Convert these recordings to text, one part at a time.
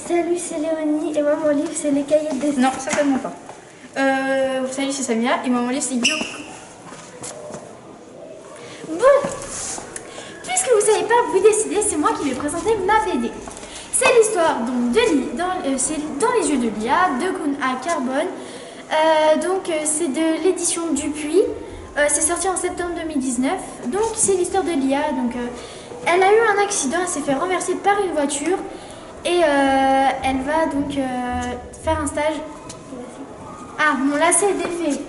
Salut, c'est Léonie et moi mon livre c'est Les Cahiers d'Esther. Non, certainement pas. Salut, c'est Samia et moi mon livre c'est Yo. Bon, puisque vous savez pas vous décider, c'est moi qui vais présenter ma BD. C'est l'histoire donc c'est dans les yeux de Lia, de Kun Carbone. C'est de l'édition Dupuis. C'est sorti en septembre 2019. Donc c'est l'histoire de Lia. Elle a eu un accident, elle s'est fait renverser par une voiture et elle va donc faire un stage. Ah, mon lacet est défait.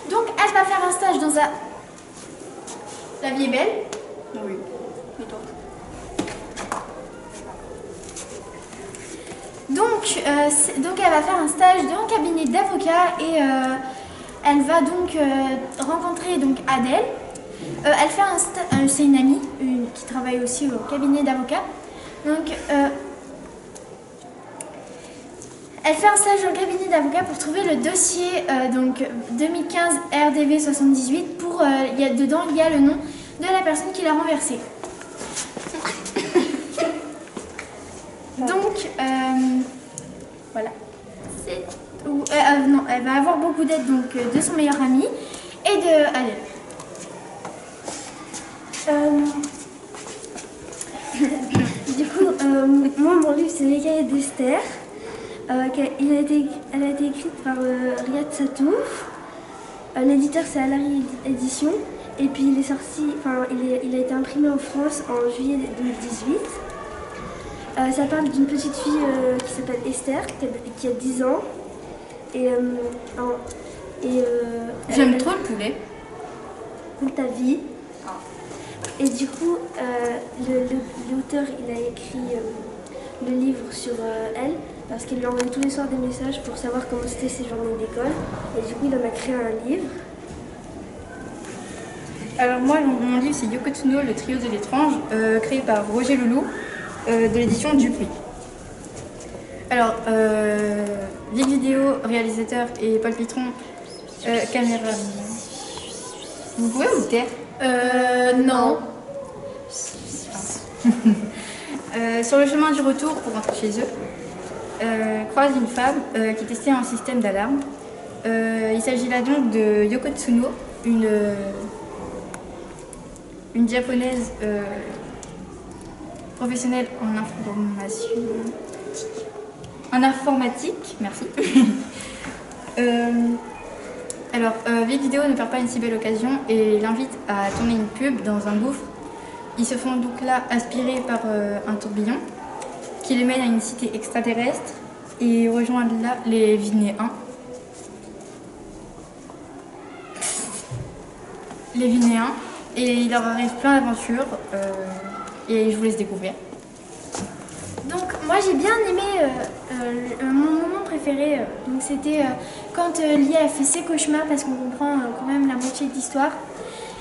Donc elle va faire un stage dans un... La vie est belle? Oui. Et toi? Donc elle va faire un stage dans un cabinet d'avocat et elle va donc rencontrer donc Adèle. Elle fait un stage, c'est une amie qui travaille aussi au cabinet d'avocat. Donc elle fait un stage dans le cabinet d'avocat pour trouver le dossier 2015 RDV 78 pour dedans il y a le nom de la personne qui l'a renversé. Donc voilà. Non, elle va avoir beaucoup d'aide de son meilleur ami et de Adèle. Du coup, moi mon livre c'est Les Cahiers d'Esther. Elle a été écrite par Riyad Satouf. L'éditeur c'est Alary Édition. Et puis il est sorti, il a été imprimé en France en juillet 2018. Ça parle d'une petite fille qui s'appelle Esther, qui a 10 ans. J'aime trop le poulet. Ta vie. Et du coup, l'auteur il a écrit le livre sur elle parce qu'il lui envoie tous les soirs des messages pour savoir comment c'était ses journées d'école. Et du coup, il en a créé un livre. Alors moi, mon livre c'est Yoko Tsuno, le trio de l'étrange, créé par Roger Leloup, de l'édition Dupuis. Alors, Vic Vidéo, réalisateur, et Paul Pitron, caméra. Vous pouvez vous taire? Non. Sur le chemin du retour pour rentrer chez eux, croise une femme qui testait un système d'alarme. Il s'agit là donc de Yoko Tsuno, une japonaise professionnelle en informatique, merci. Vic Vidéo ne perd pas une si belle occasion et l'invite à tourner une pub dans un gouffre. Ils se font donc là aspirer par un tourbillon qui les mène à une cité extraterrestre et rejoindre là les Vinéens. Et il leur arrive plein d'aventures et je vous laisse découvrir. Donc moi j'ai bien aimé mon moment préféré, donc c'était quand Lia a fait ses cauchemars parce qu'on comprend quand même la moitié de l'histoire.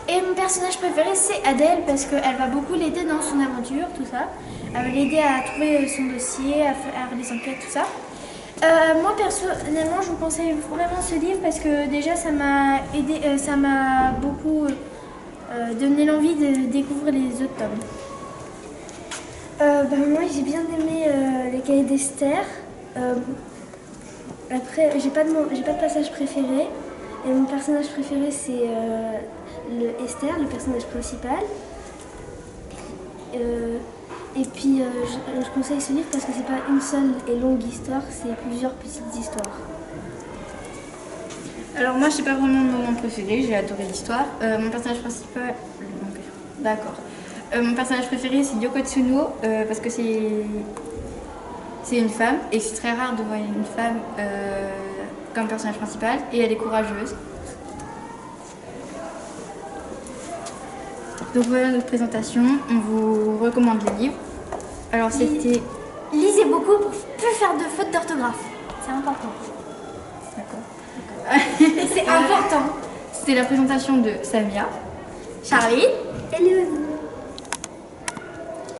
Et mon personnage préféré c'est Adèle parce qu'elle va beaucoup l'aider dans son aventure, tout ça. Elle va l'aider à trouver son dossier, à faire des enquêtes, tout ça. Moi personnellement je vous conseille vraiment ce livre parce que déjà ça m'a aidé, ça m'a beaucoup donné l'envie de découvrir les autres tomes. Moi j'ai bien aimé Les Cahiers d'Esther. Après j'ai pas de passage préféré. Et mon personnage préféré c'est Esther, le personnage principal. Et puis je conseille ce livre parce que c'est pas une seule et longue histoire, c'est plusieurs petites histoires. Alors moi, c'est pas vraiment mon moment préféré, j'ai adoré l'histoire. Mon personnage principal... D'accord. Mon personnage préféré, c'est Yoko Tsuno, parce que c'est une femme, et c'est très rare de voir une femme comme personnage principal, et elle est courageuse. Donc voilà notre présentation, on vous recommande le livre. Alors c'était... Lisez beaucoup pour plus faire de fautes d'orthographe, c'est important. D'accord. C'est important. C'était la présentation de Samia, Charlie Et Léonie.